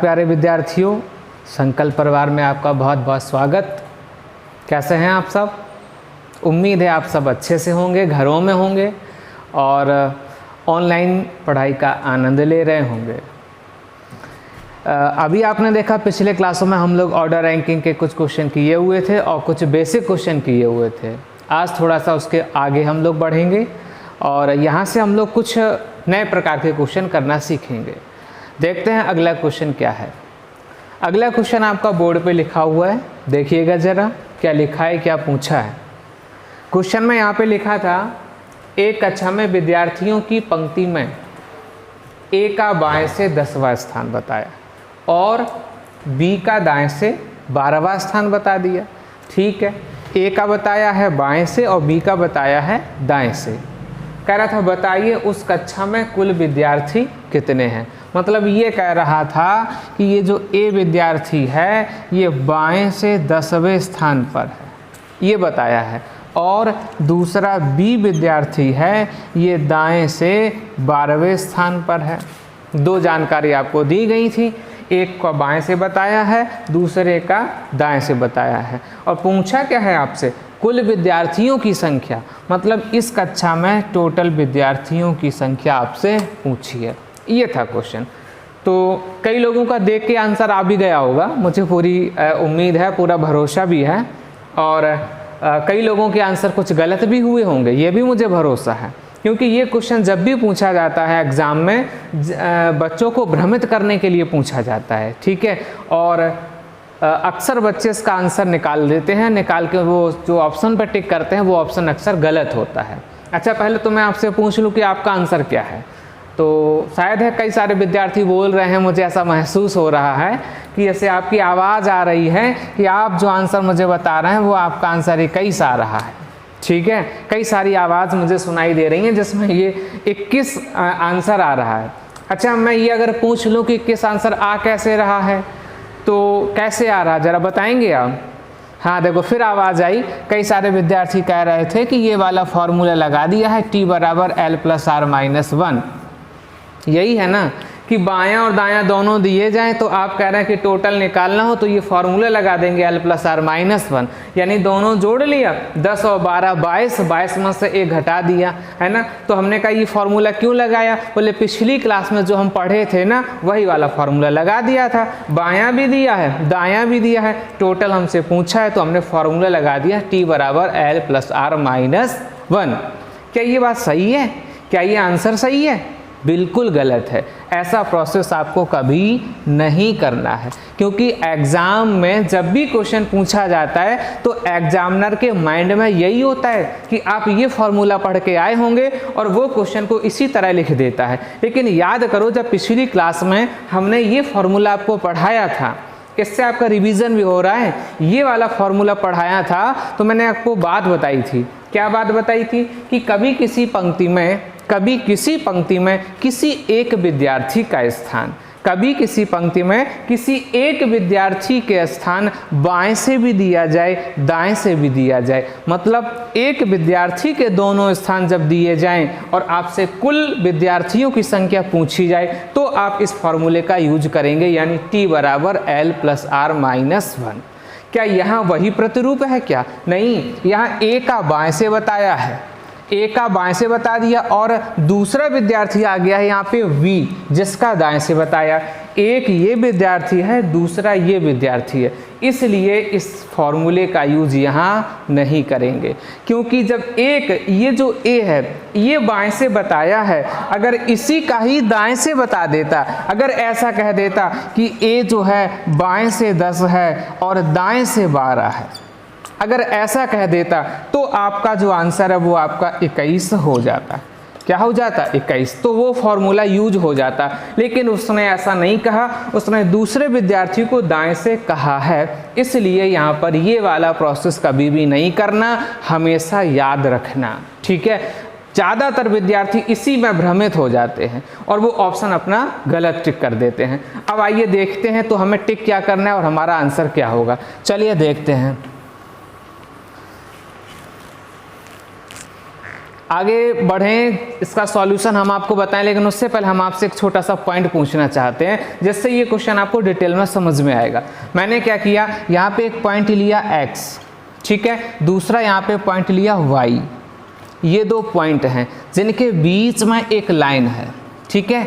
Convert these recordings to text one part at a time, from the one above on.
प्यारे विद्यार्थियों, संकल्प परिवार में आपका बहुत बहुत स्वागत। कैसे हैं आप सब? उम्मीद है आप सब अच्छे से होंगे, घरों में होंगे और ऑनलाइन पढ़ाई का आनंद ले रहे होंगे। अभी आपने देखा पिछले क्लासों में हम लोग ऑर्डर रैंकिंग के कुछ क्वेश्चन किए हुए थे और कुछ बेसिक क्वेश्चन किए हुए थे। आज थोड़ा सा उसके आगे हम लोग बढ़ेंगे और यहाँ से हम लोग कुछ नए प्रकार के क्वेश्चन करना सीखेंगे। देखते हैं अगला क्वेश्चन क्या है। अगला क्वेश्चन आपका बोर्ड पे लिखा हुआ है, देखिएगा ज़रा क्या लिखा है, क्या पूछा है। क्वेश्चन में यहाँ पे लिखा था, एक कक्षा में विद्यार्थियों की पंक्ति में ए का बाएं से 10वां स्थान बताया और बी का दाएं से 12वां स्थान बता दिया। ठीक है, ए का बताया है बाएं से और बी का बताया है दाएं से। कह रहा था बताइए उस कक्षा में कुल विद्यार्थी कितने हैं। मतलब ये कह रहा था कि ये जो ए विद्यार्थी है ये बाएं से 10वें स्थान पर है, ये बताया है, और दूसरा बी विद्यार्थी है ये दाएं से 12वें स्थान पर है। दो जानकारी आपको दी गई थी, एक का बाएं से बताया है, दूसरे का दाएं से बताया है। और पूछा क्या है आपसे? कुल विद्यार्थियों की संख्या, मतलब इस कक्षा में टोटल विद्यार्थियों की संख्या आपसे पूछी है। ये था क्वेश्चन। तो कई लोगों का देख के आंसर आ भी गया होगा, मुझे पूरी उम्मीद है, पूरा भरोसा भी है। और कई लोगों के आंसर कुछ गलत भी हुए होंगे, ये भी मुझे भरोसा है, क्योंकि ये क्वेश्चन जब भी पूछा जाता है एग्ज़ाम में बच्चों को भ्रमित करने के लिए पूछा जाता है। ठीक है, और अक्सर बच्चे इसका आंसर निकाल देते हैं, निकाल के वो जो ऑप्शन पर टिक करते हैं वो ऑप्शन अक्सर गलत होता है। अच्छा, पहले तो मैं आपसे पूछ लूँ कि आपका आंसर क्या है। तो शायद है कई सारे विद्यार्थी बोल रहे हैं, मुझे ऐसा महसूस हो रहा है कि जैसे आपकी आवाज़ आ रही है कि आप जो आंसर मुझे बता रहे हैं वो आपका आंसर 21 आ रहा है। ठीक है, कई सारी आवाज़ मुझे सुनाई दे रही हैं जिसमें ये 21 आंसर आ रहा है। अच्छा, मैं ये अगर पूछ लूँ कि 21 आंसर आ कैसे रहा है तो कैसे आ रहा है, ज़रा बताएंगे आप? हाँ, देखो फिर आवाज़ आई। कई सारे विद्यार्थी कह रहे थे कि ये वाला फॉर्मूला लगा दिया है, t बराबर l + r - 1। यही है ना कि बायां और दायां दोनों दिए जाएं, तो आप कह रहे हैं कि टोटल निकालना हो तो ये फॉर्मूला लगा देंगे l + r - 1, यानी दोनों जोड़ लिया, 10 और 12 22, 22 में से 1 घटा दिया, है ना। तो हमने कहा ये फॉर्मूला क्यों लगाया? बोले पिछली क्लास में जो हम पढ़े थे ना वही वाला फॉर्मूला लगा दिया था, बायां भी दिया है दायां भी दिया है, टोटल हमसे पूछा है तो हमने फॉर्मूला लगा दिया t बराबर l + r - 1। क्या ये बात सही है? क्या ये आंसर सही है? बिल्कुल गलत है। ऐसा प्रोसेस आपको कभी नहीं करना है, क्योंकि एग्ज़ाम में जब भी क्वेश्चन पूछा जाता है तो एग्जामिनर के माइंड में यही होता है कि आप ये फॉर्मूला पढ़ के आए होंगे और वो क्वेश्चन को इसी तरह लिख देता है। लेकिन याद करो, जब पिछली क्लास में हमने ये फॉर्मूला आपको पढ़ाया था, इससे आपका रिवीजन भी हो रहा है, ये वाला फॉर्मूला पढ़ाया था तो मैंने आपको बात बताई थी। क्या बात बताई थी? कि कभी किसी पंक्ति में किसी एक विद्यार्थी का स्थान, कभी किसी पंक्ति में किसी एक विद्यार्थी के स्थान बाएं से भी दिया जाए दाएं से भी दिया जाए, मतलब एक विद्यार्थी के दोनों स्थान जब दिए जाएं और आपसे कुल विद्यार्थियों की संख्या पूछी जाए तो आप इस फॉर्मूले का यूज करेंगे, यानी t बराबर l + r - 1। क्या यहाँ वही प्रतिरूप है? क्या नहीं, यहाँ ए का बाएं से बताया है, ए का बाएं से बता दिया और दूसरा विद्यार्थी आ गया है यहाँ पे वी, जिसका दाएं से बताया। एक ये विद्यार्थी है, दूसरा ये विद्यार्थी है, इसलिए इस फॉर्मूले का यूज यहाँ नहीं करेंगे। क्योंकि जब एक ये जो ए है ये बाएं से बताया है, अगर इसी का ही दाएं से बता देता, अगर ऐसा कह देता कि ए जो है बाएं से 10 है और दाएं से 12 है, अगर ऐसा कह देता तो आपका जो आंसर है वो आपका 21 हो जाता। क्या हो जाता? 21। तो वो फॉर्मूला यूज हो जाता। लेकिन उसने ऐसा नहीं कहा, उसने दूसरे विद्यार्थी को दाएं से कहा है, इसलिए यहाँ पर ये वाला प्रोसेस कभी भी नहीं करना, हमेशा याद रखना। ठीक है, ज़्यादातर विद्यार्थी इसी में भ्रमित हो जाते हैं और वो ऑप्शन अपना गलत टिक कर देते हैं। अब आइए देखते हैं तो हमें टिक क्या करना है और हमारा आंसर क्या होगा। चलिए देखते हैं। आगे बढ़ें, इसका सॉल्यूशन हम आपको बताएं, लेकिन उससे पहले हम आपसे एक छोटा सा पॉइंट पूछना चाहते हैं जिससे ये क्वेश्चन आपको डिटेल में समझ में आएगा। मैंने क्या किया, यहाँ पे एक पॉइंट लिया x, ठीक है, दूसरा यहाँ पे पॉइंट लिया y। ये दो पॉइंट हैं जिनके बीच में एक लाइन है, ठीक है,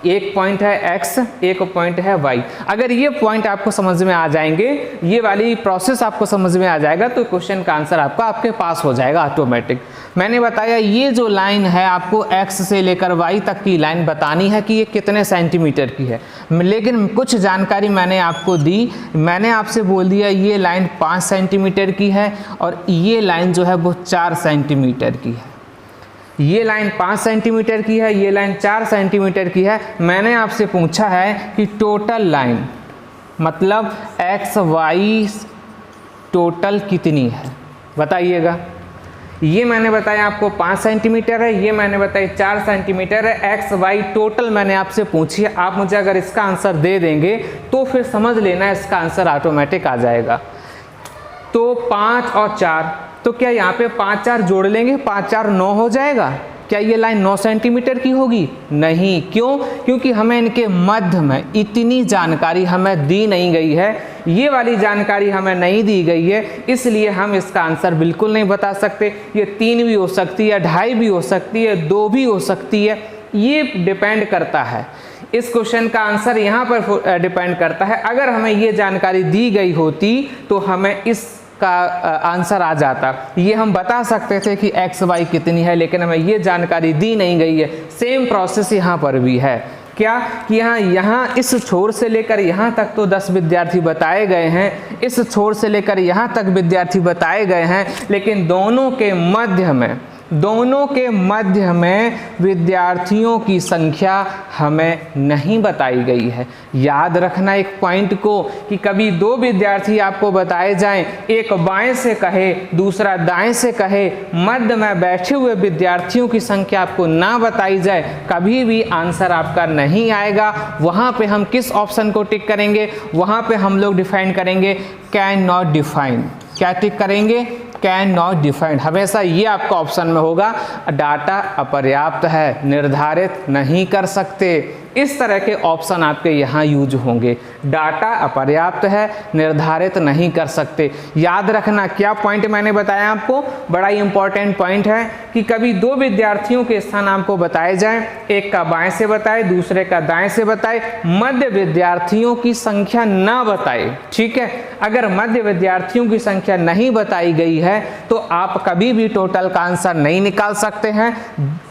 एक पॉइंट है x, एक पॉइंट है y। अगर ये पॉइंट आपको समझ में आ जाएंगे, ये वाली प्रोसेस आपको समझ में आ जाएगा, तो क्वेश्चन का आंसर आपके पास हो जाएगा ऑटोमेटिक। मैंने बताया ये जो लाइन है आपको x से लेकर y तक की लाइन बतानी है कि ये कितने सेंटीमीटर की है, लेकिन कुछ जानकारी मैंने आपको दी। मैंने आपसे बोल दिया ये लाइन 5 सेंटीमीटर की है और ये लाइन जो है वो 4 सेंटीमीटर की है। ये लाइन 5 सेंटीमीटर की है, ये लाइन 4 सेंटीमीटर की है। मैंने आपसे पूछा है कि टोटल लाइन मतलब एक्स वाई टोटल कितनी है, बताइएगा। ये मैंने बताया आपको 5 सेंटीमीटर है, ये मैंने बताया 4 सेंटीमीटर है। एक्स वाई टोटल मैंने आपसे पूछी है। आप मुझे अगर इसका आंसर दे देंगे तो फिर समझ लेना इसका आंसर ऑटोमेटिक आ जाएगा। तो 5 और 4, तो क्या यहाँ पे 5 4 जोड़ लेंगे, 5 4 9 हो जाएगा। क्या ये लाइन 9 सेंटीमीटर की होगी? नहीं। क्यों? क्योंकि हमें इनके मध्य में इतनी जानकारी हमें दी नहीं गई है, ये वाली जानकारी हमें नहीं दी गई है, इसलिए हम इसका आंसर बिल्कुल नहीं बता सकते। ये 3 भी हो सकती है, 2.5 भी हो सकती है, 2 भी हो सकती है, ये डिपेंड करता है। इस क्वेश्चन का आंसर यहाँ पर डिपेंड करता है। अगर हमें ये जानकारी दी गई होती तो हमें इसका आंसर आ जाता। ये हम बता सकते थे कि एक्स वाई कितनी है, लेकिन हमें ये जानकारी दी नहीं गई है। सेम प्रोसेस यहाँ पर भी है। क्या कि यहाँ इस छोर से लेकर यहाँ तक तो 10 विद्यार्थी बताए गए हैं, इस छोर से लेकर यहाँ तक विद्यार्थी बताए गए हैं, लेकिन दोनों के मध्य में विद्यार्थियों की संख्या हमें नहीं बताई गई है। याद रखना एक पॉइंट को कि कभी 2 विद्यार्थी आपको बताए जाएं, एक बाएं से कहे दूसरा दाएं से कहे, मध्य में बैठे हुए विद्यार्थियों की संख्या आपको ना बताई जाए, कभी भी आंसर आपका नहीं आएगा। वहाँ पे हम किस ऑप्शन को टिक करेंगे? वहाँ पे हम लोग डिफाइन करेंगे कैन नॉट डिफाइन। क्या टिक करेंगे? Can not defined. हमेशा ये आपका ऑप्शन में होगा। डाटा अपर्याप्त है, निर्धारित नहीं कर सकते, इस तरह के ऑप्शन आपके यहाँ यूज होंगे। डाटा अपर्याप्त है, निर्धारित नहीं कर सकते। याद रखना क्या पॉइंट मैंने बताया आपको, बड़ा ही इंपॉर्टेंट पॉइंट है कि कभी 2 विद्यार्थियों के स्थान आपको बताए जाएं, एक का बाएं से बताए दूसरे का दाएं से बताए, मध्य विद्यार्थियों की संख्या ना बताए। ठीक है, अगर मध्य विद्यार्थियों की संख्या नहीं बताई गई है तो आप कभी भी टोटल का आंसर नहीं निकाल सकते हैं।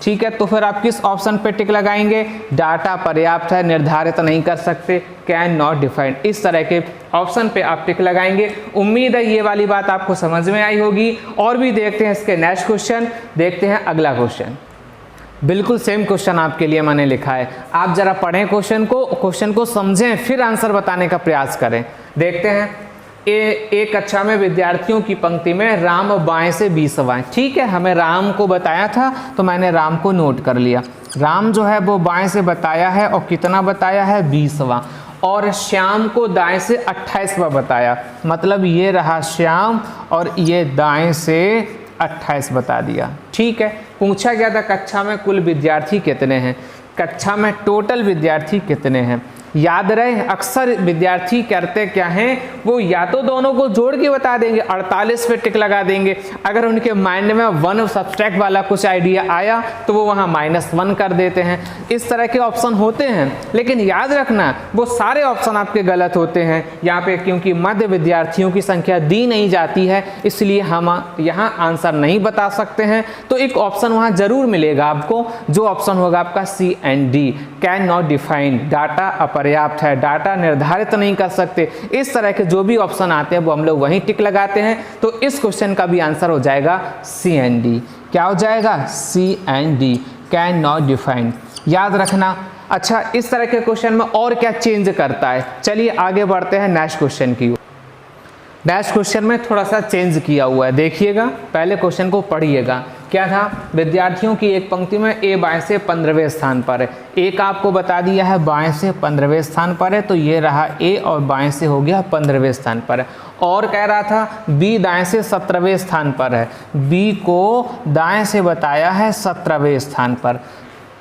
ठीक है, तो फिर आप किस ऑप्शन पे टिक लगाएंगे? डाटा पर्याप्त है, निर्धारित नहीं कर सकते, कैन नॉट डिफाइंड, इस तरह के ऑप्शन पे आप टिक लगाएंगे। उम्मीद है ये वाली बात आपको समझ में आई होगी। और भी देखते हैं इसके नेक्स्ट क्वेश्चन। देखते हैं अगला क्वेश्चन। बिल्कुल सेम क्वेश्चन आपके लिए मैंने लिखा है, आप जरा पढ़ें क्वेश्चन को समझें, फिर आंसर बताने का प्रयास करें। देखते हैं। एक कक्षा में विद्यार्थियों की पंक्ति में राम बाएं से 20वां। ठीक है, हमें राम को बताया था तो मैंने राम को नोट कर लिया। राम जो है वो बाएं से बताया है और कितना बताया है? 20वां। और श्याम को दाएं से 28वां बताया, मतलब ये रहा श्याम और ये दाएं से 28 बता दिया। ठीक है, पूछा गया था कक्षा में कुल विद्यार्थी कितने हैं, कक्षा में टोटल विद्यार्थी कितने हैं। याद रहे, अक्सर विद्यार्थी करते क्या हैं, वो या तो दोनों को जोड़ के बता देंगे, 48 पे टिक लगा देंगे। अगर उनके माइंड में 1 सब्सट्रैक्ट वाला कुछ आइडिया आया तो वो वहाँ -1 कर देते हैं। इस तरह के ऑप्शन होते हैं, लेकिन याद रखना वो सारे ऑप्शन आपके गलत होते हैं यहाँ पे, क्योंकि मध्य विद्यार्थियों की संख्या दी नहीं जाती है, इसलिए हम यहाँ आंसर नहीं बता सकते हैं। तो एक ऑप्शन वहाँ जरूर मिलेगा आपको, जो ऑप्शन होगा आपका C and D, can not defined, data पर्याप्त है, डाटा निर्धारित नहीं कर सकते। इस तरह के जो भी ऑप्शन आते हैं वो हम लोग वहीं टिक लगाते हैं। तो इस क्वेश्चन का भी आंसर हो जाएगा C and D। क्या हो जाएगा? C and D, can not defined. याद रखना। अच्छा, इस तरह के क्वेश्चन में और क्या चेंज करता है? चलिए आगे बढ़ते हैं नेक्स्ट क्वेश्चन की। नेक्स्ट क्वेश्चन में थोड़ा सा चेंज किया हुआ है, देखिएगा, पहले क्वेश्चन को पढ़िएगा। क्या था, विद्यार्थियों की एक पंक्ति में ए बाएं से 15वें स्थान पर है, एक आपको बता दिया है बाएं से 15वें स्थान पर है, तो ये रहा ए और बाएं से हो गया 15वें स्थान पर है। और कह रहा था बी दाएं से 17वें स्थान पर है, बी को दाएं से बताया है 17वें स्थान पर।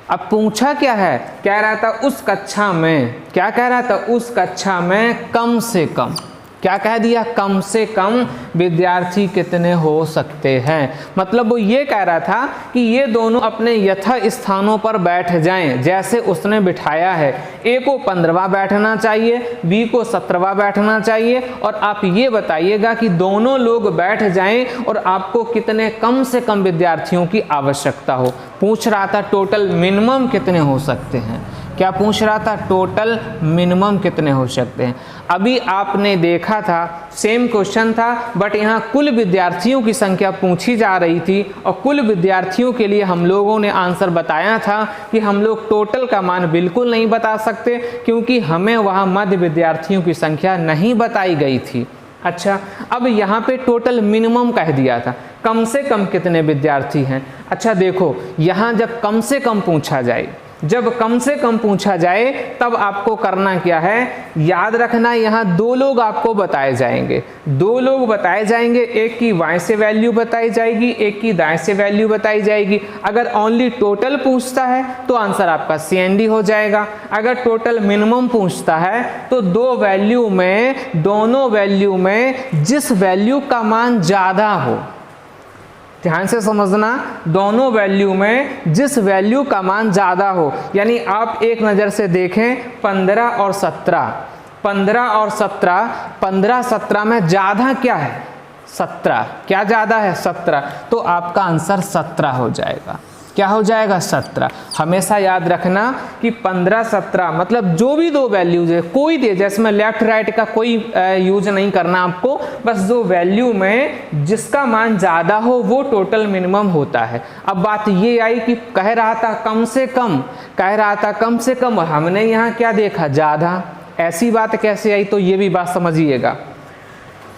अब पूछा क्या है, कह रहा था उस कक्षा में, क्या कह रहा था, उस कक्षा में कम से कम, क्या कह दिया, कम से कम विद्यार्थी कितने हो सकते हैं। मतलब वो ये कह रहा था कि ये दोनों अपने यथा स्थानों पर बैठ जाएं जैसे उसने बिठाया है, ए को 15वां बैठना चाहिए, बी को 17वां बैठना चाहिए, और आप ये बताइएगा कि दोनों लोग बैठ जाएं और आपको कितने कम से कम विद्यार्थियों की आवश्यकता हो। पूछ रहा था टोटल मिनिमम कितने हो सकते हैं, क्या पूछ रहा था, टोटल मिनिमम कितने हो सकते हैं। अभी आपने देखा था सेम क्वेश्चन था, बट यहाँ कुल विद्यार्थियों की संख्या पूछी जा रही थी और कुल विद्यार्थियों के लिए हम लोगों ने आंसर बताया था कि हम लोग टोटल का मान बिल्कुल नहीं बता सकते क्योंकि हमें वहाँ मध्य विद्यार्थियों की संख्या नहीं बताई गई थी। अच्छा, अब यहाँ पे टोटल मिनिमम कह दिया था, कम से कम कितने विद्यार्थी हैं। अच्छा देखो, यहाँ जब कम से कम पूछा जाए, जब कम से कम पूछा जाए तब आपको करना क्या है, याद रखना, यहाँ दो लोग आपको बताए जाएंगे, दो लोग बताए जाएंगे, एक की बाएं से वैल्यू बताई जाएगी, एक की दाएं से वैल्यू बताई जाएगी। अगर ओनली टोटल पूछता है तो आंसर आपका CND हो जाएगा। अगर टोटल मिनिमम पूछता है तो दो वैल्यू में, दोनों वैल्यू में जिस वैल्यू का मान ज़्यादा हो, ध्यान से समझना, दोनों वैल्यू में जिस वैल्यू का मान ज़्यादा हो, यानी आप एक नज़र से देखें 15 और 17, 15 और 17, 15 17 में ज़्यादा क्या है, 17, क्या ज़्यादा है, 17, तो आपका आंसर 17 हो जाएगा। क्या हो जाएगा, 17। हमेशा याद रखना कि 15 17 मतलब जो भी दो वैल्यूज है, कोई दे, जैसे में लेफ्ट राइट का कोई यूज नहीं करना आपको, बस जो वैल्यू में जिसका मान ज़्यादा हो वो टोटल मिनिमम होता है। अब बात ये आई कि कह रहा था कम से कम, कह रहा था कम से कम, हमने यहाँ क्या देखा, ज़्यादा। ऐसी बात कैसे आई, तो ये भी बात समझिएगा।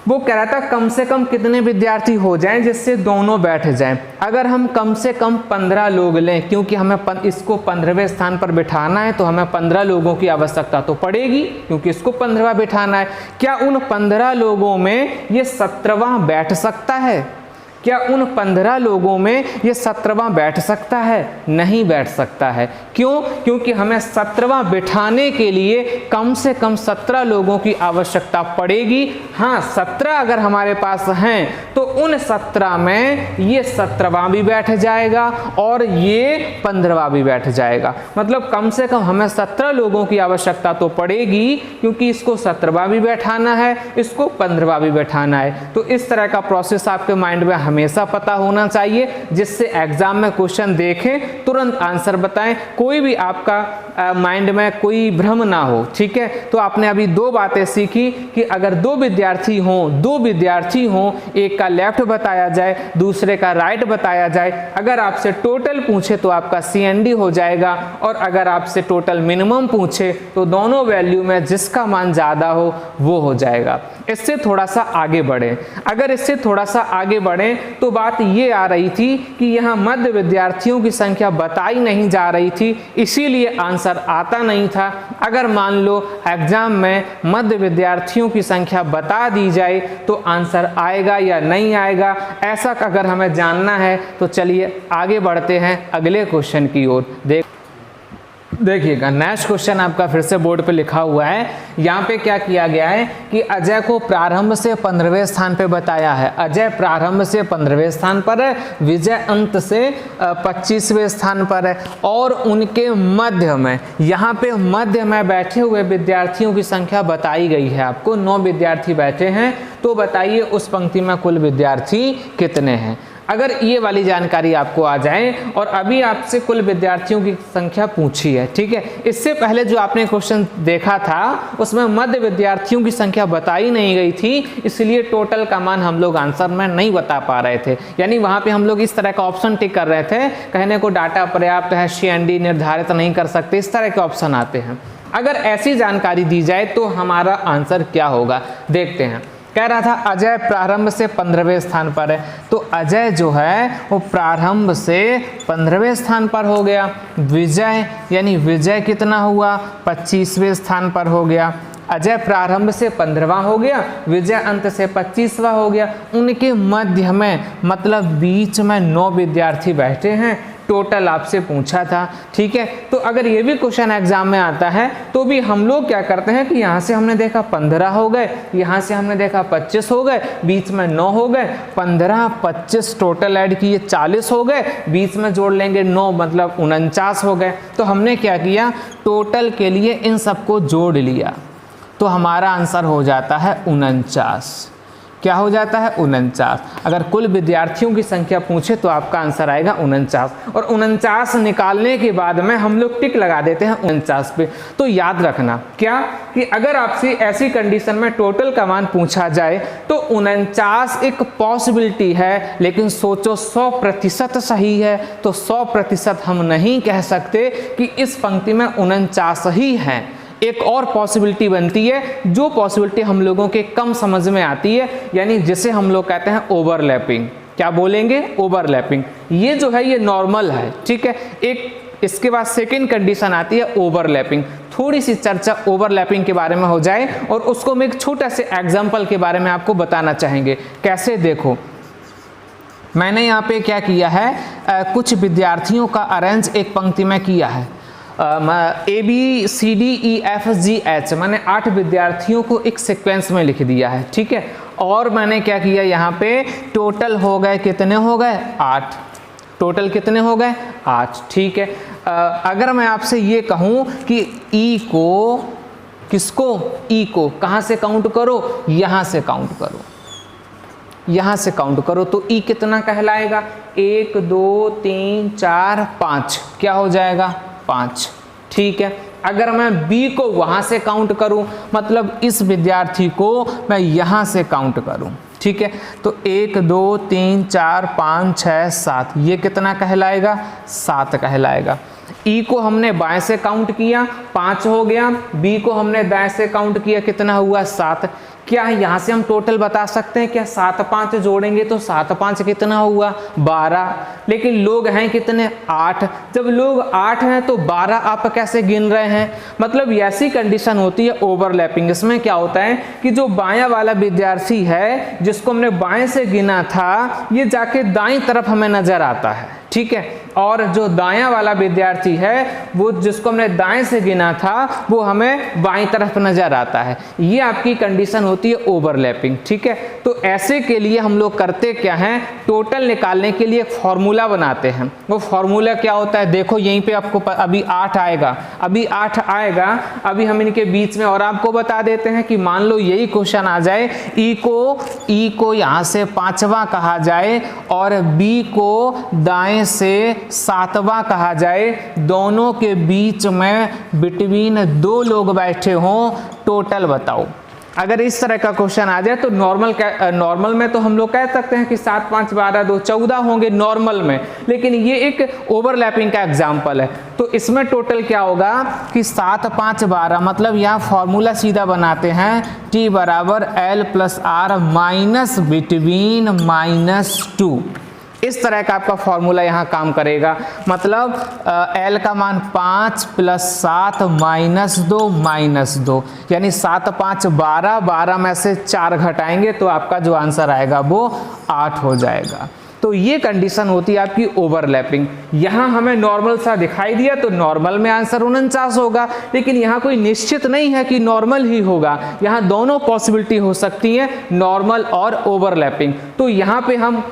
वो कह रहा था कम से कम कितने विद्यार्थी हो जाएं जिससे दोनों बैठ जाएं। अगर हम कम से कम 15 लोग लें, क्योंकि हमें इसको 15वें स्थान पर बिठाना है तो हमें 15 लोगों की आवश्यकता तो पड़ेगी क्योंकि इसको 15वां बिठाना है। क्या उन 15 लोगों में ये 17वां बैठ सकता है? क्या उन 15 लोगों में ये 17वां बैठ सकता है? नहीं बैठ सकता है। क्यों? क्योंकि हमें 17वां बिठाने के लिए कम से कम 17 लोगों की आवश्यकता पड़ेगी। हाँ, 17 अगर हमारे पास हैं तो उन 17 में ये 17वां भी बैठ जाएगा और ये 15वां भी बैठ जाएगा। मतलब कम से कम हमें 17 लोगों की आवश्यकता तो पड़ेगी क्योंकि इसको 17वां भी बैठाना है, इसको 15वां भी बैठाना है। तो इस तरह का प्रोसेस आपके माइंड में हमेशा पता होना चाहिए, जिससे एग्जाम में क्वेश्चन देखें तुरंत आंसर बताएं, कोई भी आपका माइंड में कोई भ्रम ना हो। ठीक है, तो आपने अभी दो बातें सीखी कि अगर दो विद्यार्थी हों, एक का लेफ्ट बताया जाए, दूसरे का राइट बताया जाए। अगर आपसे टोटल पूछे तो आपका CND हो जाएगा, और अगर आपसे टोटल मिनिमम पूछे तो दोनों वैल्यू में जिसका मान ज़्यादा हो वो हो जाएगा। इससे थोड़ा सा आगे बढ़े, अगर इससे थोड़ा सा आगे बढ़े तो बात ये आ रही थी कि यहाँ मध्य विद्यार्थियों की संख्या बताई नहीं जा रही थी, इसीलिए आंसर आता नहीं था। अगर मान लो एग्जाम में मध्य विद्यार्थियों की संख्या बता दी जाए तो आंसर आएगा या नहीं आएगा, ऐसा अगर हमें जानना है तो चलिए आगे बढ़ते हैं अगले क्वेश्चन की ओर। देखिएगा, नेक्स्ट क्वेश्चन आपका फिर से बोर्ड पे लिखा हुआ है। यहाँ पे क्या किया गया है कि अजय को प्रारंभ से 15वें स्थान पे बताया है। अजय प्रारंभ से 15वें स्थान पर है, विजय अंत से 25वें स्थान पर है, और उनके मध्य में, यहाँ पे मध्य में बैठे हुए विद्यार्थियों की संख्या बताई गई है आपको। 9 विद्यार्थी बैठे हैं, तो बताइए उस पंक्ति में कुल विद्यार्थी कितने हैं। अगर ये वाली जानकारी आपको आ जाए, और अभी आपसे कुल विद्यार्थियों की संख्या पूछी है, ठीक है, इससे पहले जो आपने क्वेश्चन देखा था उसमें मध्य विद्यार्थियों की संख्या बताई नहीं गई थी, इसलिए टोटल का मान हम लोग आंसर में नहीं बता पा रहे थे। यानी वहाँ पे हम लोग इस तरह का ऑप्शन टिक कर रहे थे, कहने को डाटा पर्याप्त है, CND निर्धारित नहीं कर सकते, इस तरह के ऑप्शन आते हैं। अगर ऐसी जानकारी दी जाए तो हमारा आंसर क्या होगा, देखते हैं। कह रहा था अजय प्रारंभ से 15वें स्थान पर है, तो अजय जो है वो प्रारंभ से 15वें स्थान पर हो गया। विजय यानी विजय कितना हुआ, 25वें स्थान पर हो गया। अजय प्रारंभ से 15वां हो गया, विजय अंत से 25वां हो गया। उनके मध्य में मतलब बीच में 9 विद्यार्थी बैठे हैं, टोटल आपसे पूछा था। ठीक है, तो अगर ये भी क्वेश्चन एग्जाम में आता है तो भी हम लोग क्या करते हैं कि यहाँ से हमने देखा 15 हो गए, यहाँ से हमने देखा 25 हो गए, बीच में 9 हो गए, 15 25 टोटल ऐड किए 40 हो गए, बीच में जोड़ लेंगे 9 मतलब 49 हो गए। तो हमने क्या किया, टोटल के लिए इन सबको जोड़ लिया, तो हमारा आंसर हो जाता है 49। क्या हो जाता है, 49। अगर कुल विद्यार्थियों की संख्या पूछे तो आपका आंसर आएगा 49, और 49 निकालने के बाद में हम लोग टिक लगा देते हैं 49 पे। तो याद रखना क्या कि अगर आपसे ऐसी कंडीशन में टोटल का मान पूछा जाए तो 49 एक पॉसिबिलिटी है, लेकिन सोचो 100% सही है, तो 100% हम नहीं कह सकते कि इस पंक्ति में 49 ही हैं। एक और पॉसिबिलिटी बनती है, जो पॉसिबिलिटी हम लोगों के कम समझ में आती है, यानी जिसे हम लोग कहते हैं ओवरलैपिंग। क्या बोलेंगे, ओवरलैपिंग। ये जो है ये नॉर्मल है, ठीक है। एक इसके बाद सेकंड कंडीशन आती है ओवरलैपिंग। थोड़ी सी चर्चा ओवरलैपिंग के बारे में हो जाए और उसको हम एक छोटा से एग्जाम्पल के बारे में आपको बताना चाहेंगे। कैसे, देखो मैंने यहाँ पे क्या किया है, कुछ विद्यार्थियों का अरेंज एक पंक्ति में किया है। ABCDEFGH मैंने 8 विद्यार्थियों को एक सीक्वेंस में लिख दिया है, ठीक है। और मैंने क्या किया, यहाँ पे टोटल हो गए, कितने हो गए, 8। टोटल कितने हो गए, 8, ठीक है। अगर मैं आपसे ये कहूँ कि ई को, किसको, ई को कहाँ से काउंट करो, यहाँ से काउंट करो, यहाँ से काउंट करो, तो ई कितना कहलाएगा, 1 2 3 4 5, क्या हो जाएगा, 5, ठीक है। अगर मैं बी को वहां से काउंट करूं, मतलब इस विद्यार्थी को मैं यहां से काउंट करूं, ठीक है, तो 1 2 3 4 5 6 7, ये कितना कहलाएगा, 7 कहलाएगा। ई को हमने बाएं से काउंट किया, 5 हो गया। बी को हमने दाएं से काउंट किया, कितना हुआ, 7। क्या यहाँ से हम टोटल बता सकते हैं क्या, 7 5 जोड़ेंगे तो 7 5 कितना हुआ, 12। लेकिन लोग हैं कितने, 8। जब लोग 8 हैं तो 12 आप कैसे गिन रहे हैं, मतलब ऐसी कंडीशन होती है ओवरलैपिंग। इसमें क्या होता है कि जो बायां वाला विद्यार्थी है जिसको हमने बाएं से गिना था, ये जाके दाईं तरफ हमें नजर आता है, ठीक है। और जो दायां वाला विद्यार्थी है वो जिसको हमने दाएं से गिना था वो हमें बाईं तरफ नजर आता है। ये आपकी कंडीशन होती है ओवरलैपिंग, ठीक है। तो ऐसे के लिए हम लोग करते क्या हैं, टोटल निकालने के लिए एक फॉर्मूला बनाते हैं। वो फॉर्मूला क्या होता है, देखो यहीं पे आपको अभी 8 आएगा, अभी 8 आएगा। अभी हम इनके बीच में और आपको बता देते हैं कि मान लो यही क्वेश्चन आ जाए, ई को यहाँ से 5वां कहा जाए और बी को दाएं से 7वां कहा जाए, दोनों के बीच में बिटवीन 2 लोग बैठे हों, टोटल बताओ। अगर इस तरह का क्वेश्चन आ जाए तो नॉर्मल में तो हम लोग कह सकते हैं कि 7 5 12 2 14 होंगे नॉर्मल में, लेकिन ये एक ओवरलैपिंग का एग्जाम्पल है। तो इसमें टोटल क्या होगा कि 7 5 12, मतलब यहाँ फॉर्मूला सीधा बनाते हैं, T बराबर L plus R minus between -2। इस तरह का आपका फॉर्मूला यहाँ काम करेगा। मतलब L का मान 5 + 7 -2 यानी 7 5 12, 12 में से 4 घटाएंगे तो आपका जो आंसर आएगा वो 8 हो जाएगा। तो ये कंडीशन होती है आपकी ओवरलैपिंग। यहाँ हमें नॉर्मल सा दिखाई दिया तो नॉर्मल में आंसर 49 होगा, लेकिन यहाँ कोई निश्चित नहीं है कि नॉर्मल ही होगा। यहाँ दोनों पॉसिबिलिटी हो सकती है, नॉर्मल और ओवरलैपिंग। तो यहाँ पे हम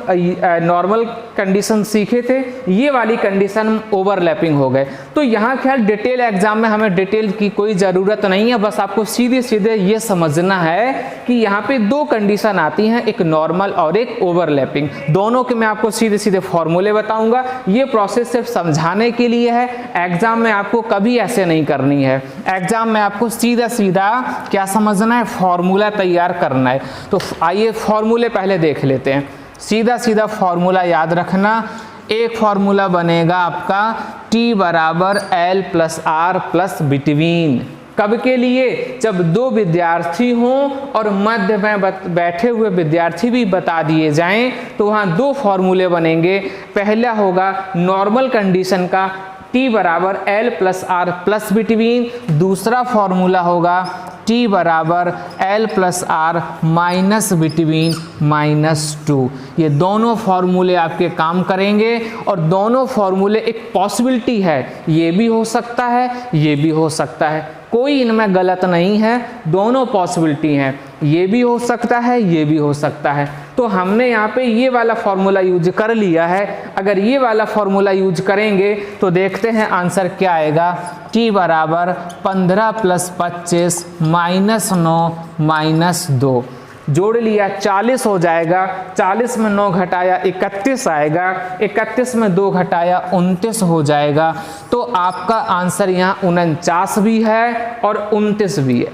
नॉर्मल कंडीशन सीखे थे, ये वाली कंडीशन ओवरलैपिंग हो गए। तो यहाँ ख्याल डिटेल एग्जाम में हमें डिटेल की कोई ज़रूरत नहीं है, बस आपको सीधे सीधे ये समझना है कि यहाँ पे 2 कंडीशन आती हैं, एक नॉर्मल और एक ओवरलैपिंग। दोनों के मैं आपको सीधे सीधे फॉर्मूले बताऊंगा। ये प्रोसेस सिर्फ समझाने के लिए है, एग्जाम में आपको कभी ऐसे नहीं करनी है। एग्जाम में आपको सीधा सीधा क्या समझना है, फॉर्मूला तैयार करना है। तो आइए फॉर्मूले पहले देख लेते हैं। सीधा सीधा फॉर्मूला याद रखना। एक फॉर्मूला बनेगा आपका T बराबर L plus R plus between. कब के लिए? जब दो विद्यार्थी हों और मध्य में बैठे हुए विद्यार्थी भी बता दिए जाएं तो वहाँ दो फॉर्मूले बनेंगे। पहला होगा नॉर्मल कंडीशन का T बराबर L plus R plus between, दूसरा फॉर्मूला होगा T बराबर L plus R minus between -2। ये दोनों फॉर्मूले आपके काम करेंगे और दोनों फॉर्मूले एक पॉसिबिलिटी है, ये भी हो सकता है, ये भी हो सकता है, कोई इनमें गलत नहीं है, दोनों पॉसिबिलिटी हैं, ये भी हो सकता है, ये भी हो सकता है। तो हमने यहाँ पे ये वाला फॉर्मूला यूज कर लिया है। अगर ये वाला फॉर्मूला यूज करेंगे तो देखते हैं आंसर क्या आएगा। T बराबर 15 + 25 -9 -2 जोड़ लिया 40 हो जाएगा, 40 में 9 घटाया 31 आएगा, 31 में 2 घटाया 29 हो जाएगा। तो आपका आंसर यहाँ 49 भी है और 29 भी है।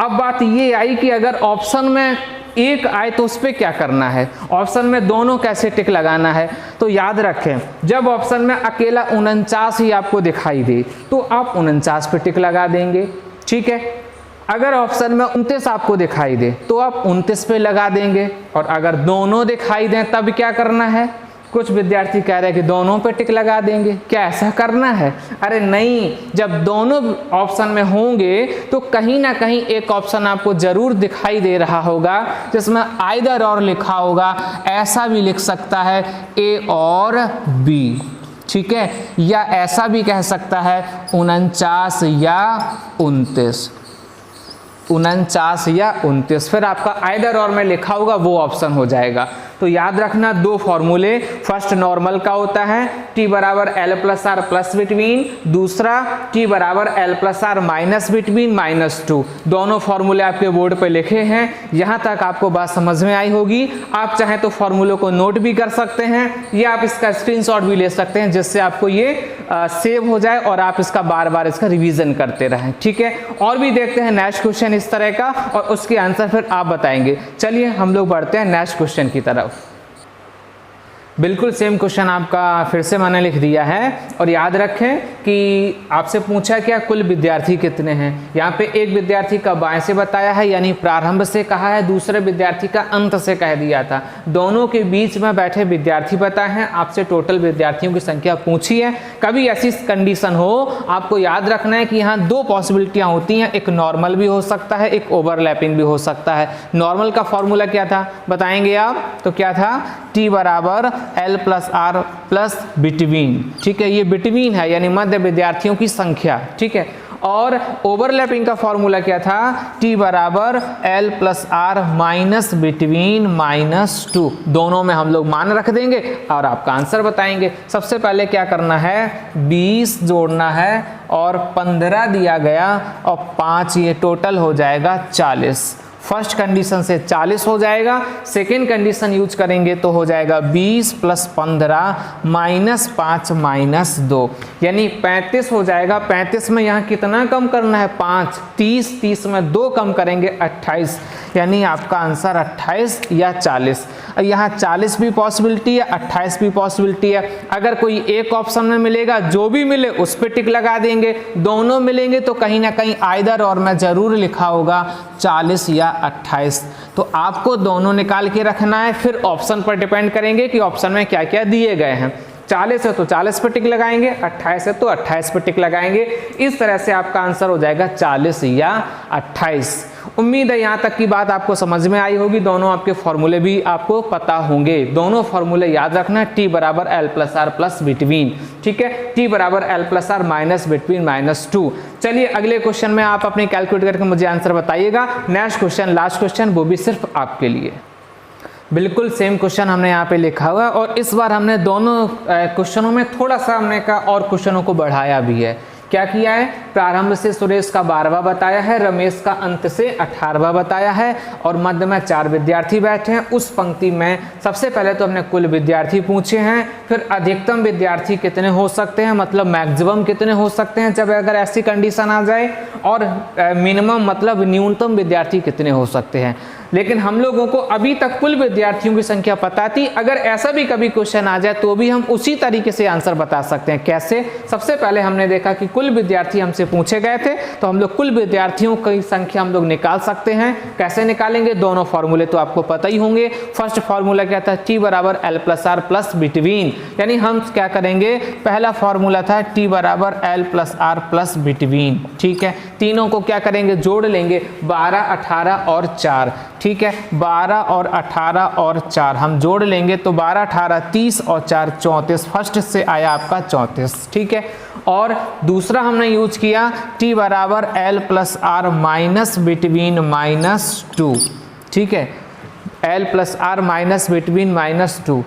अब बात ये आई कि अगर ऑप्शन में एक आए तो उस पर क्या करना है, ऑप्शन में दोनों कैसे टिक लगाना है। तो याद रखें, जब ऑप्शन में अकेला 49 ही आपको दिखाई दे तो आप 49 पे टिक लगा देंगे, ठीक है। अगर ऑप्शन में 29 आपको दिखाई दे तो आप 29 पे लगा देंगे, और अगर दोनों दिखाई दें तब क्या करना है। कुछ विद्यार्थी कह रहे हैं कि दोनों पे टिक लगा देंगे, क्या ऐसा करना है? अरे नहीं, जब दोनों ऑप्शन में होंगे तो कहीं ना कहीं एक ऑप्शन आपको जरूर दिखाई दे रहा होगा जिसमें आइदर और लिखा होगा। ऐसा भी लिख सकता है A और B, ठीक है, या ऐसा भी कह सकता है 49 या 29, 49 या 29, फिर आपका आइदर और में लिखा होगा वो ऑप्शन हो जाएगा। तो याद रखना दो फॉर्मूले, फर्स्ट नॉर्मल का होता है T बराबर L plus R plus between, दूसरा T बराबर L plus R minus between -2। दोनों फॉर्मूले आपके बोर्ड पे लिखे हैं। यहाँ तक आपको बात समझ में आई होगी। आप चाहे तो फॉर्मूलों को नोट भी कर सकते हैं या आप इसका स्क्रीनशॉट भी ले सकते हैं, जिससे आपको ये सेव हो जाए और आप इसका बार बार इसका रिवीजन करते रहें, ठीक है। और भी देखते हैं नेक्स्ट क्वेश्चन इस तरह का, और उसके आंसर फिर आप बताएंगे। चलिए हम लोग बढ़ते हैं नेक्स्ट क्वेश्चन की तरफ। बिल्कुल सेम क्वेश्चन आपका फिर से मैंने लिख दिया है, और याद रखें कि आपसे पूछा क्या कुल विद्यार्थी कितने हैं। यहाँ पे एक विद्यार्थी का बाएं से बताया है, यानी प्रारंभ से कहा है, दूसरे विद्यार्थी का अंत से कह दिया था। दोनों के बीच में बैठे विद्यार्थी बताए हैं, आपसे टोटल विद्यार्थियों की संख्या पूछी है। कभी ऐसी कंडीशन हो, आपको याद रखना है कि यहाँ दो पॉसिबिलिटियाँ होती हैं, एक नॉर्मल भी हो सकता है, एक ओवरलैपिंग भी हो सकता है। नॉर्मल का फॉर्मूला क्या था बताएंगे आप, तो क्या था T बराबर L plus R plus between, ठीक है, ये बिटवीन है यानी मध्य विद्यार्थियों की संख्या, ठीक है। और ओवरलैपिंग का फॉर्मूला क्या था, T बराबर L plus R minus between -2। दोनों में हम लोग मान रख देंगे और आपका आंसर बताएंगे। सबसे पहले क्या करना है, 20 जोड़ना है और 15 दिया गया और 5, ये टोटल हो जाएगा 40। फर्स्ट कंडीशन से 40 हो जाएगा, सेकेंड कंडीशन यूज करेंगे तो हो जाएगा 20 + 15 -5 -2, यानी 35 हो जाएगा। 35 में यहाँ कितना कम करना है, 5, 30 में 2 कम करेंगे 28, यानी आपका आंसर 28 या 40। यहाँ 40 भी पॉसिबिलिटी है, 28 भी पॉसिबिलिटी है। अगर कोई एक ऑप्शन में मिलेगा, जो भी मिले उस पर टिक लगा देंगे। दोनों मिलेंगे तो कहीं ना कहीं आइदर और में जरूर लिखा होगा 40 या 28। तो आपको दोनों निकाल के रखना है, फिर ऑप्शन पर डिपेंड करेंगे कि ऑप्शन में क्या क्या दिए गए हैं। 40 है तो 40 पर टिक लगाएंगे, 28 है तो 28 पर टिक लगाएंगे। इस तरह से आपका आंसर हो जाएगा 40 या 28। उम्मीद है यहाँ तक की बात आपको समझ में आई होगी। दोनों आपके फॉर्मूले भी आपको पता होंगे। दोनों फॉर्मूले याद रखना, T बराबर L plus R plus between, ठीक है, T बराबर L plus R minus between -2। चलिए अगले क्वेश्चन में आप अपने कैलकुलेट करके मुझे आंसर बताइएगा। नेक्स्ट क्वेश्चन, लास्ट क्वेश्चन, वो भी सिर्फ आपके लिए। बिल्कुल सेम क्वेश्चन हमने यहाँ पे लिखा हुआ है, और इस बार हमने दोनों क्वेश्चनों में थोड़ा सा हमने का और क्वेश्चनों को बढ़ाया भी है। क्या किया है, प्रारंभ से सुरेश का 12वां बताया है, रमेश का अंत से 18वां बताया है, और मध्य में 4 विद्यार्थी बैठे हैं। उस पंक्ति में सबसे पहले तो हमने कुल विद्यार्थी पूछे हैं, फिर अधिकतम विद्यार्थी कितने हो सकते हैं, मतलब मैक्सिमम कितने हो सकते हैं जब अगर ऐसी कंडीशन आ जाए, और मिनिमम मतलब न्यूनतम विद्यार्थी कितने हो सकते हैं। लेकिन हम लोगों को अभी तक कुल विद्यार्थियों की संख्या पता थी। अगर ऐसा भी कभी क्वेश्चन आ जाए तो भी हम उसी तरीके से आंसर बता सकते हैं। कैसे? सबसे पहले हमने देखा कि कुल विद्यार्थी हमसे पूछे गए थे, तो हम लोग कुल विद्यार्थियों की संख्या हम लोग निकाल सकते हैं। कैसे निकालेंगे? दोनों फॉर्मूले तो आपको पता ही होंगे। फर्स्ट फॉर्मूला क्या था? टी बराबर L plus R plus between, यानी हम क्या करेंगे, पहला फॉर्मूला था टी बराबर L plus R plus between. ठीक है, तीनों को क्या करेंगे, जोड़ लेंगे, 12, 18 और 4। ठीक है, 12 और 18 और 4 हम जोड़ लेंगे तो 12, 18, 30 और 4 34। फर्स्ट से आया आपका 34। ठीक है, और दूसरा हमने यूज किया t बराबर L plus R minus between -2। ठीक है, L plus R minus between -2,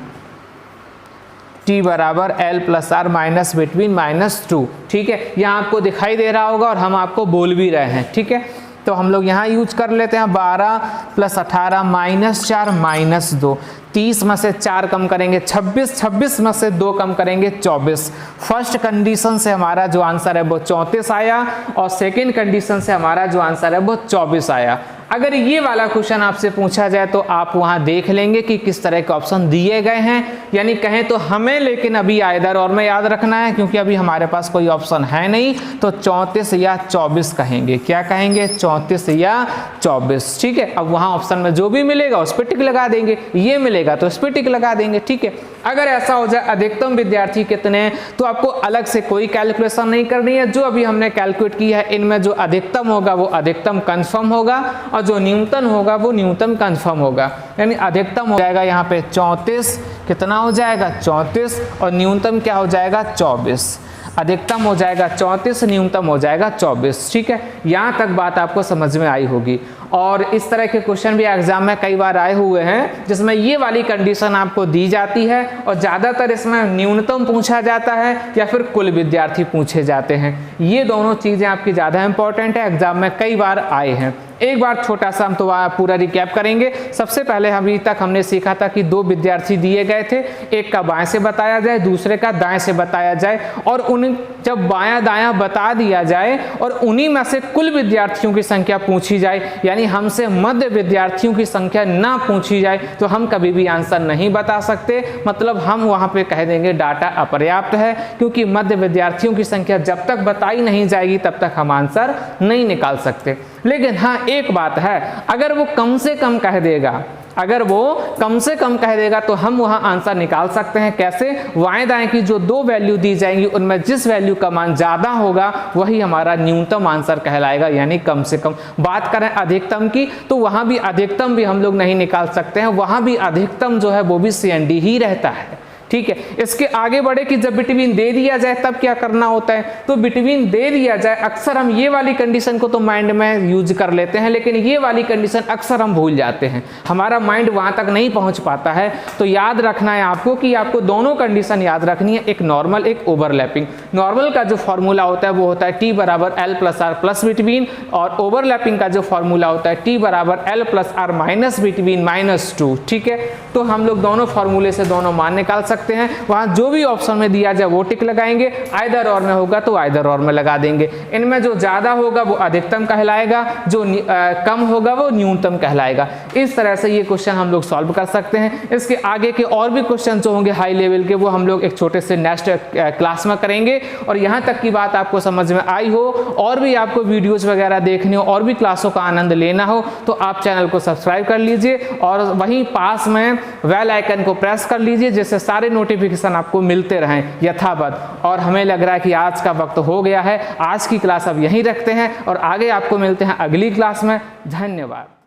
t बराबर L plus R minus between -2। ठीक है, यहाँ आपको दिखाई दे रहा होगा और हम आपको बोल भी रहे हैं। ठीक है, तो हम लोग यहाँ यूज कर लेते हैं 12 + 18 -4 -2, 30 में से 4 कम करेंगे 26, 26 में से 2 कम करेंगे 24। फर्स्ट कंडीशन से हमारा जो आंसर है वो 34 आया और सेकंड कंडीशन से हमारा जो आंसर है वो 24 आया। अगर ये वाला क्वेश्चन आपसे पूछा जाए तो आप वहां देख लेंगे कि किस तरह के ऑप्शन दिए गए हैं, यानी कहें तो हमें लेकिन अभी आइदर और में याद रखना है, क्योंकि अभी हमारे पास कोई ऑप्शन है नहीं। तो 34 या 24 कहेंगे। क्या कहेंगे? 34 या 24। ठीक है, अब वहां ऑप्शन में जो भी मिलेगा उस पर टिक लगा देंगे, ये मिलेगा तो उस पर टिक लगा देंगे। ठीक है, अगर ऐसा हो जाए अधिकतम विद्यार्थी कितने हैं तो आपको अलग से कोई कैलकुलेशन नहीं करनी है। जो अभी हमने कैलकुलेट किया है इनमें जो अधिकतम होगा वो अधिकतम कंफर्म होगा और जो न्यूनतम होगा वो न्यूनतम कंफर्म होगा। यानी अधिकतम हो जाएगा यहाँ पे 34, कितना हो जाएगा 34, और न्यूनतम क्या हो जाएगा 24। अधिकतम हो जाएगा 34, न्यूनतम हो जाएगा 24। ठीक है, यहाँ तक बात आपको समझ में आई होगी। और इस तरह के क्वेश्चन भी एग्जाम में कई बार आए हुए हैं जिसमें ये वाली कंडीशन आपको दी जाती है और ज़्यादातर इसमें न्यूनतम पूछा जाता है या फिर कुल विद्यार्थी पूछे जाते हैं। ये दोनों चीज़ें आपकी ज़्यादा इंपॉर्टेंट है, एग्जाम में कई बार आए हैं। एक बार छोटा सा हम तो पूरा रिकैप करेंगे। सबसे पहले अभी तक हमने सीखा था कि 2 विद्यार्थी दिए गए थे, एक का बाएं से बताया जाए, दूसरे का दाएं से बताया जाए, और उन जब बायां दायां बता दिया जाए और उन्हीं में से कुल विद्यार्थियों की संख्या पूछी जाए, यानी हमसे मध्य विद्यार्थियों की संख्या ना पूछी जाए, तो हम कभी भी आंसर नहीं बता सकते। मतलब हम वहां पे कह देंगे डाटा अपर्याप्त है, क्योंकि मध्य विद्यार्थियों की संख्या जब तक बताई नहीं जाएगी तब तक हम आंसर नहीं निकाल सकते। लेकिन हाँ, एक बात है, अगर वो कम से कम कह देगा, अगर वो कम से कम कह देगा तो हम वहां आंसर निकाल सकते हैं। कैसे? बाएं दाएं की जो 2 वैल्यू दी जाएंगी उनमें जिस वैल्यू का मान ज्यादा होगा वही हमारा न्यूनतम आंसर कहलाएगा, यानी कम से कम। बात करें अधिकतम की तो वहां भी अधिकतम भी हम लोग नहीं निकाल सकते हैं, वहां भी अधिकतम जो है वो भी CND ही रहता है। ठीक है, इसके आगे बढ़े कि जब बिटवीन दे दिया जाए तब क्या करना होता है। तो बिटवीन दे दिया जाए, अक्सर हम ये वाली कंडीशन को तो माइंड में यूज कर लेते हैं, लेकिन ये वाली कंडीशन अक्सर हम भूल जाते हैं, हमारा माइंड वहां तक नहीं पहुंच पाता है। तो याद रखना है आपको कि आपको दोनों कंडीशन याद रखनी है, एक नॉर्मल एक ओवरलैपिंग। नॉर्मल का जो फॉर्मूला होता है वो होता है t बराबर L plus R plus between, और ओवरलैपिंग का जो फॉर्मूला होता है t बराबर L plus R minus between -2। ठीक है, तो हम लोग दोनों फॉर्मूले से दोनों मान निकाल सकते हैं। वहां जो भी ऑप्शन में दिया जाए वो टिक लगाएंगे, आइदर और में होगा तो आइदर और में लगा देंगे। इनमें जो ज्यादा होगा वो अधिकतम कहलाएगा, जो कम होगा वो न्यूनतम कहलाएगा। इस तरह से ये क्वेश्चन हम लोग सॉल्व कर सकते हैं। इसके आगे के और भी क्वेश्चन जो होंगे हाई लेवल के वो हम लोग एक छोटे से नेक्स्ट क्लास में करेंगे। और यहाँ तक की बात आपको समझ में आई हो और भी आपको वीडियोज वगैरह देखने हो और भी क्लासों का आनंद लेना हो तो आप चैनल को सब्सक्राइब कर लीजिए और वहीं पास में बेल आइकन को प्रेस कर लीजिए, जिससे सारे नोटिफिकेशन आपको मिलते रहें यथावत। और हमें लग रहा है कि आज का वक्त हो गया है, आज की क्लास अब यहीं रखते हैं और आगे आपको मिलते हैं अगली क्लास में। धन्यवाद।